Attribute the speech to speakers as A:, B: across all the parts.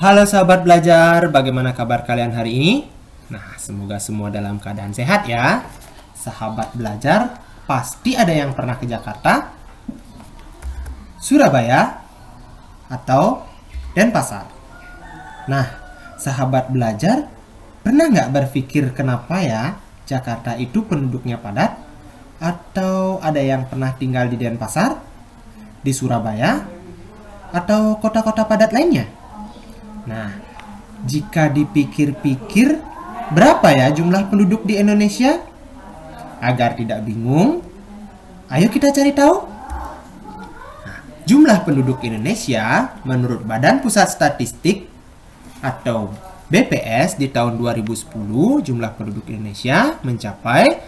A: Halo sahabat belajar, bagaimana kabar kalian hari ini? Nah, semoga semua dalam keadaan sehat ya. Sahabat belajar, pasti ada yang pernah ke Jakarta, Surabaya, atau Denpasar. Nah, sahabat belajar, pernah nggak berpikir kenapa ya Jakarta itu penduduknya padat? Atau ada yang pernah tinggal di Denpasar, di Surabaya, atau kota-kota padat lainnya? Nah, jika dipikir-pikir, berapa ya jumlah penduduk di Indonesia? Agar tidak bingung, ayo kita cari tahu. Nah, jumlah penduduk Indonesia menurut Badan Pusat Statistik atau BPS di tahun 2010, jumlah penduduk Indonesia mencapai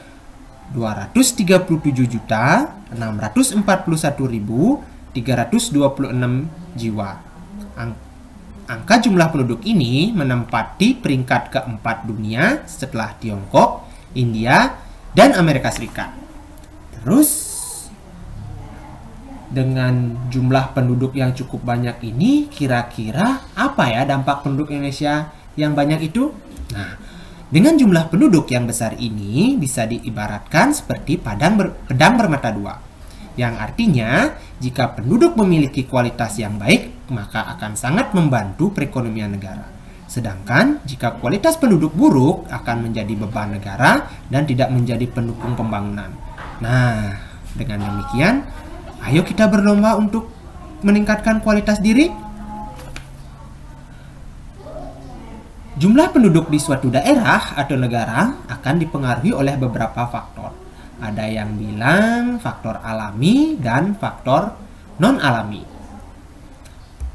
A: 237.641.326 jiwa. Angka jumlah penduduk ini menempati peringkat keempat dunia setelah Tiongkok, India, dan Amerika Serikat. Terus, dengan jumlah penduduk yang cukup banyak ini, kira-kira apa ya dampak penduduk Indonesia yang banyak itu? Nah, dengan jumlah penduduk yang besar ini bisa diibaratkan seperti pedang bermata dua. Yang artinya, jika penduduk memiliki kualitas yang baik, maka akan sangat membantu perekonomian negara. Sedangkan, jika kualitas penduduk buruk, akan menjadi beban negara dan tidak menjadi pendukung pembangunan. Nah, dengan demikian, ayo kita berlomba untuk meningkatkan kualitas diri. Jumlah penduduk di suatu daerah atau negara akan dipengaruhi oleh beberapa faktor. Ada yang bilang faktor alami dan faktor non-alami.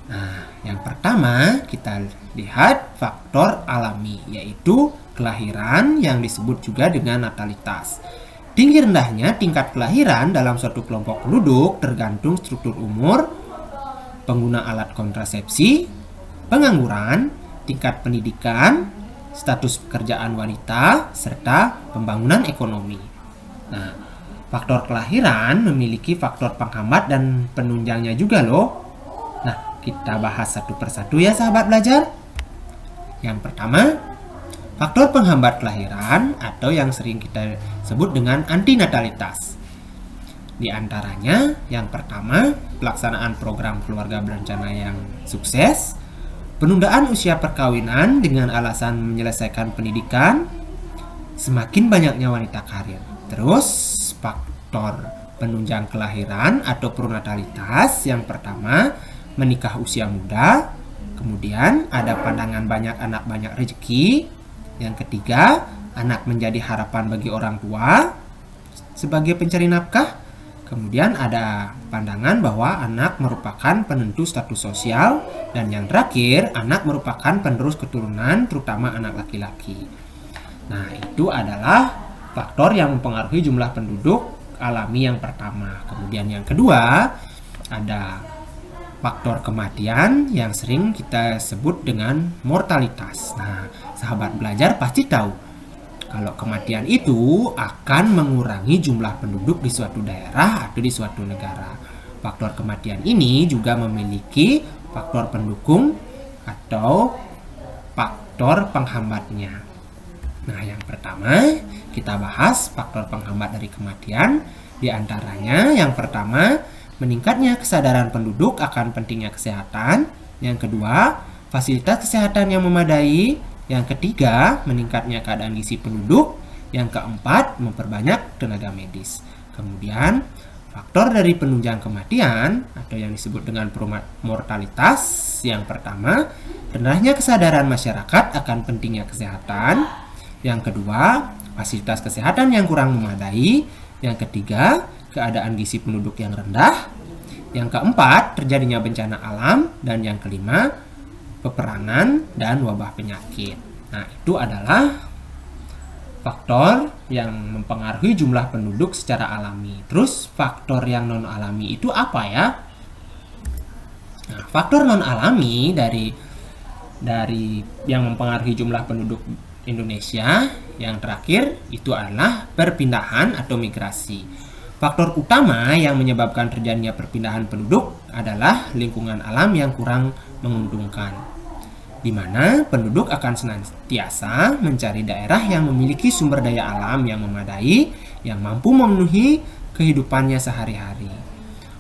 A: Nah, yang pertama kita lihat faktor alami, yaitu kelahiran yang disebut juga dengan natalitas. Tinggi rendahnya tingkat kelahiran dalam suatu kelompok penduduk tergantung struktur umur, pengguna alat kontrasepsi, pengangguran, tingkat pendidikan, status pekerjaan wanita, serta pembangunan ekonomi. Nah, faktor kelahiran memiliki faktor penghambat dan penunjangnya juga loh. Nah, kita bahas satu persatu ya sahabat belajar. Yang pertama, faktor penghambat kelahiran atau yang sering kita sebut dengan antinatalitas. Di antaranya, yang pertama, pelaksanaan program keluarga berencana yang sukses, penundaan usia perkawinan dengan alasan menyelesaikan pendidikan, semakin banyaknya wanita karir. Terus, faktor penunjang kelahiran atau pronatalitas yang pertama, menikah usia muda. Kemudian, ada pandangan banyak anak banyak rezeki. Yang ketiga, anak menjadi harapan bagi orang tua sebagai pencari nafkah. Kemudian ada pandangan bahwa anak merupakan penentu status sosial. Dan yang terakhir, anak merupakan penerus keturunan, terutama anak laki-laki. Nah, itu adalah faktor yang mempengaruhi jumlah penduduk alami yang pertama. Kemudian yang kedua, ada faktor kematian yang sering kita sebut dengan mortalitas. Nah, sahabat belajar pasti tahu kalau kematian itu akan mengurangi jumlah penduduk di suatu daerah atau di suatu negara. Faktor kematian ini juga memiliki faktor pendukung atau faktor penghambatnya. Nah, yang pertama kita bahas faktor penghambat dari kematian. Di antaranya yang pertama, meningkatnya kesadaran penduduk akan pentingnya kesehatan. Yang kedua, fasilitas kesehatan yang memadai. Yang ketiga, meningkatnya keadaan gizi penduduk. Yang keempat, memperbanyak tenaga medis. Kemudian, faktor dari penunjang kematian atau yang disebut dengan mortalitas. Yang pertama, rendahnya kesadaran masyarakat akan pentingnya kesehatan. Yang kedua, fasilitas kesehatan yang kurang memadai. Yang ketiga, keadaan gizi penduduk yang rendah. Yang keempat, terjadinya bencana alam. Dan yang kelima, peperangan dan wabah penyakit. Nah, itu adalah faktor yang mempengaruhi jumlah penduduk secara alami. Terus, faktor yang non-alami itu apa ya? Nah, faktor non-alami dari yang mempengaruhi jumlah penduduk Indonesia yang terakhir itu adalah perpindahan atau migrasi. Faktor utama yang menyebabkan terjadinya perpindahan penduduk adalah lingkungan alam yang kurang menguntungkan. di mana penduduk akan senantiasa mencari daerah yang memiliki sumber daya alam yang memadai, yang mampu memenuhi kehidupannya sehari-hari.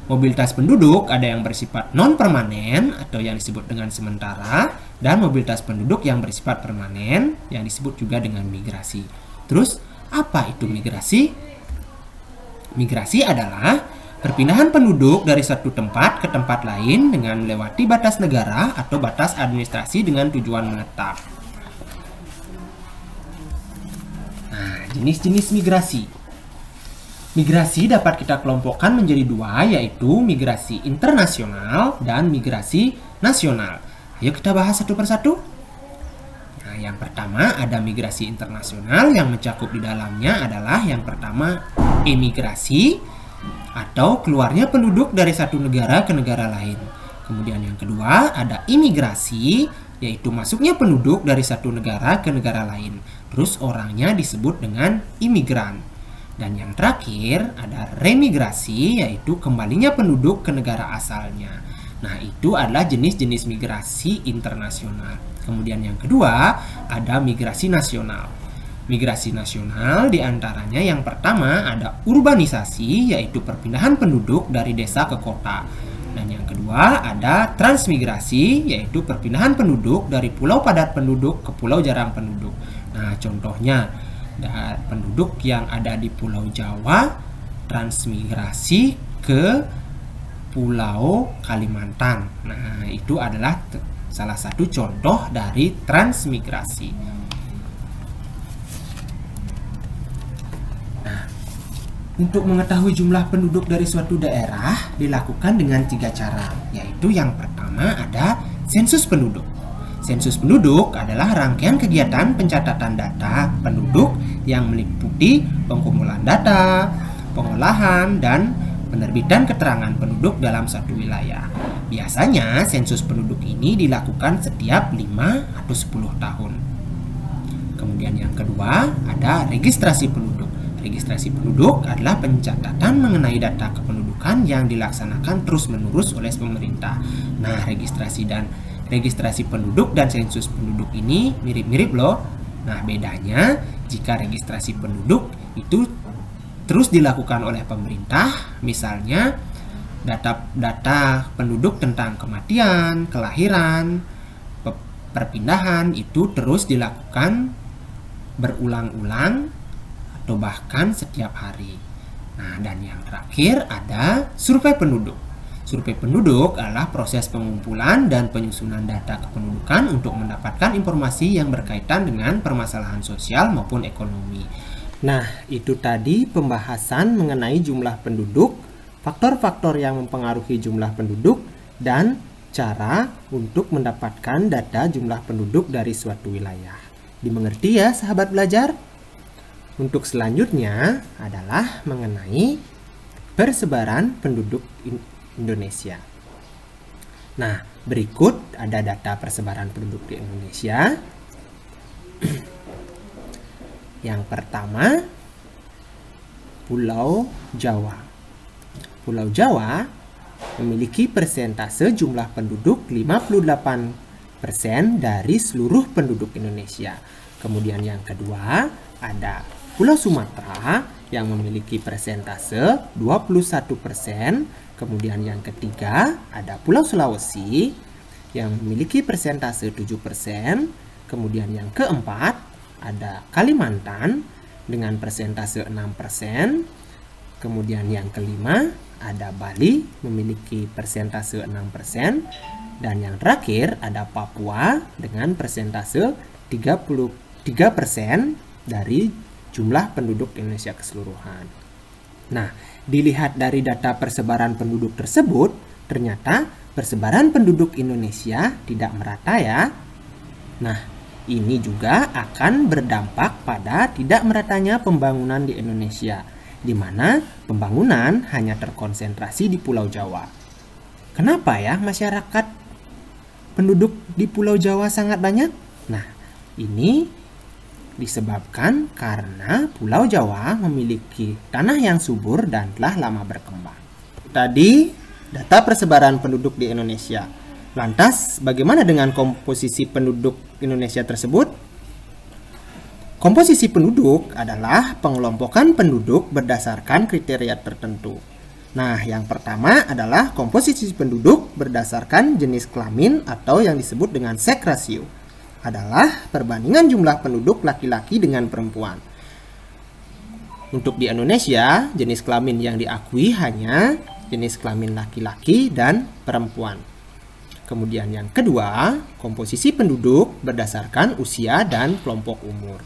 A: Mobilitas penduduk ada yang bersifat non-permanen atau yang disebut dengan sementara, dan mobilitas penduduk yang bersifat permanen yang disebut juga dengan migrasi. Terus, apa itu migrasi? Migrasi adalah perpindahan penduduk dari satu tempat ke tempat lain dengan melewati batas negara atau batas administrasi dengan tujuan menetap. Nah, jenis-jenis migrasi. Migrasi dapat kita kelompokkan menjadi dua, yaitu migrasi internasional dan migrasi nasional. Ayo kita bahas satu persatu. Nah, yang pertama ada migrasi internasional yang mencakup di dalamnya adalah yang pertama emigrasi atau keluarnya penduduk dari satu negara ke negara lain. Kemudian yang kedua ada imigrasi, yaitu masuknya penduduk dari satu negara ke negara lain. Terus orangnya disebut dengan imigran. Dan yang terakhir ada remigrasi, yaitu kembalinya penduduk ke negara asalnya. Nah, itu adalah jenis-jenis migrasi internasional. Kemudian yang kedua ada migrasi nasional. Migrasi nasional diantaranya yang pertama ada urbanisasi, yaitu perpindahan penduduk dari desa ke kota. Dan yang kedua ada transmigrasi, yaitu perpindahan penduduk dari pulau padat penduduk ke pulau jarang penduduk. Nah, contohnya penduduk yang ada di Pulau Jawa transmigrasi ke Pulau Kalimantan. Nah, itu adalah salah satu contoh dari transmigrasi. Untuk mengetahui jumlah penduduk dari suatu daerah dilakukan dengan 3 cara, yaitu yang pertama ada sensus penduduk. Sensus penduduk adalah rangkaian kegiatan pencatatan data penduduk yang meliputi pengumpulan data, pengolahan, dan penerbitan keterangan penduduk dalam satu wilayah. Biasanya sensus penduduk ini dilakukan setiap 5 atau 10 tahun. Kemudian yang kedua ada registrasi penduduk. Registrasi penduduk adalah pencatatan mengenai data kependudukan yang dilaksanakan terus-menerus oleh pemerintah. Nah, registrasi penduduk dan sensus penduduk ini mirip-mirip loh. Nah, bedanya jika registrasi penduduk itu terus dilakukan oleh pemerintah, misalnya data penduduk tentang kematian, kelahiran, perpindahan itu terus dilakukan berulang-ulang atau bahkan setiap hari. Nah, dan yang terakhir ada survei penduduk. Survei penduduk adalah proses pengumpulan dan penyusunan data kependudukan untuk mendapatkan informasi yang berkaitan dengan permasalahan sosial maupun ekonomi. Nah, itu tadi pembahasan mengenai jumlah penduduk, faktor-faktor yang mempengaruhi jumlah penduduk, dan cara untuk mendapatkan data jumlah penduduk dari suatu wilayah. Dimengerti ya, sahabat belajar? Untuk selanjutnya adalah mengenai persebaran penduduk Indonesia. Nah, berikut ada data persebaran penduduk di Indonesia. Yang pertama, Pulau Jawa. Pulau Jawa memiliki persentase jumlah penduduk 58% dari seluruh penduduk Indonesia. Kemudian yang kedua, ada Pulau Sumatera yang memiliki persentase 21%. Kemudian yang ketiga ada Pulau Sulawesi yang memiliki persentase 7%. Kemudian yang keempat ada Kalimantan dengan persentase 6%. Kemudian yang kelima ada Bali memiliki persentase 6%. Dan yang terakhir ada Papua dengan persentase 33% dari jumlah penduduk Indonesia keseluruhan. Nah, dilihat dari data persebaran penduduk tersebut, ternyata persebaran penduduk Indonesia tidak merata ya. Nah, ini juga akan berdampak pada tidak meratanya pembangunan di Indonesia, di mana pembangunan hanya terkonsentrasi di Pulau Jawa. Kenapa ya masyarakat penduduk di Pulau Jawa sangat banyak? Nah, ini disebabkan karena Pulau Jawa memiliki tanah yang subur dan telah lama berkembang. Tadi data persebaran penduduk di Indonesia. Lantas, bagaimana dengan komposisi penduduk Indonesia tersebut? Komposisi penduduk adalah pengelompokan penduduk berdasarkan kriteria tertentu. Nah, yang pertama adalah komposisi penduduk berdasarkan jenis kelamin atau yang disebut dengan sex ratio. Adalah perbandingan jumlah penduduk laki-laki dengan perempuan. Untuk di Indonesia, jenis kelamin yang diakui hanya jenis kelamin laki-laki dan perempuan. Kemudian yang kedua, komposisi penduduk berdasarkan usia dan kelompok umur.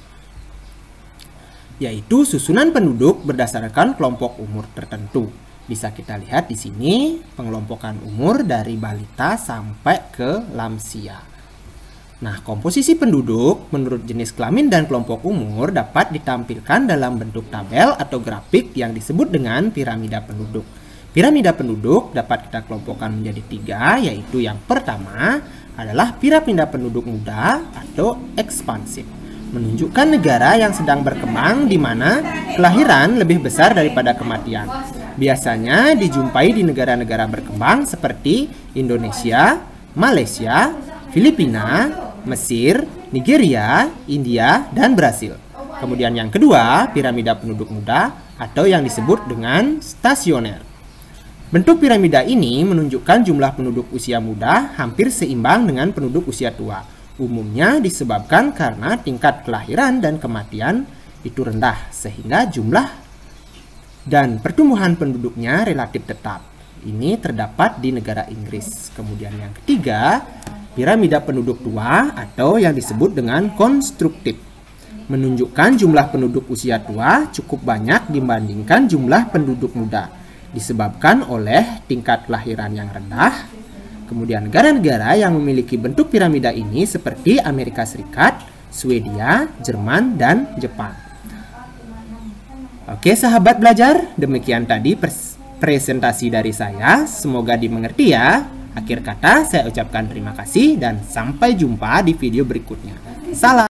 A: Yaitu susunan penduduk berdasarkan kelompok umur tertentu. Bisa kita lihat di sini pengelompokan umur dari balita sampai ke lansia. Nah, komposisi penduduk menurut jenis kelamin dan kelompok umur dapat ditampilkan dalam bentuk tabel atau grafik yang disebut dengan piramida penduduk. Piramida penduduk dapat kita kelompokkan menjadi 3, yaitu yang pertama adalah piramida penduduk muda atau ekspansif. Menunjukkan negara yang sedang berkembang di mana kelahiran lebih besar daripada kematian. Biasanya dijumpai di negara-negara berkembang seperti Indonesia, Malaysia, Filipina, Mesir, Nigeria, India, dan Brasil. Kemudian yang kedua, piramida penduduk muda atau yang disebut dengan stasioner. Bentuk piramida ini menunjukkan jumlah penduduk usia muda hampir seimbang dengan penduduk usia tua. Umumnya disebabkan karena tingkat kelahiran dan kematian itu rendah, sehingga jumlah dan pertumbuhan penduduknya relatif tetap. Ini terdapat di negara Inggris. Kemudian yang ketiga, piramida penduduk tua atau yang disebut dengan konstruktif. Menunjukkan jumlah penduduk usia tua cukup banyak dibandingkan jumlah penduduk muda. Disebabkan oleh tingkat kelahiran yang rendah. Kemudian negara-negara yang memiliki bentuk piramida ini seperti Amerika Serikat, Swedia, Jerman, dan Jepang. Oke sahabat belajar, demikian tadi presentasi dari saya. Semoga dimengerti ya. Akhir kata saya ucapkan terima kasih dan sampai jumpa di video berikutnya. Salam.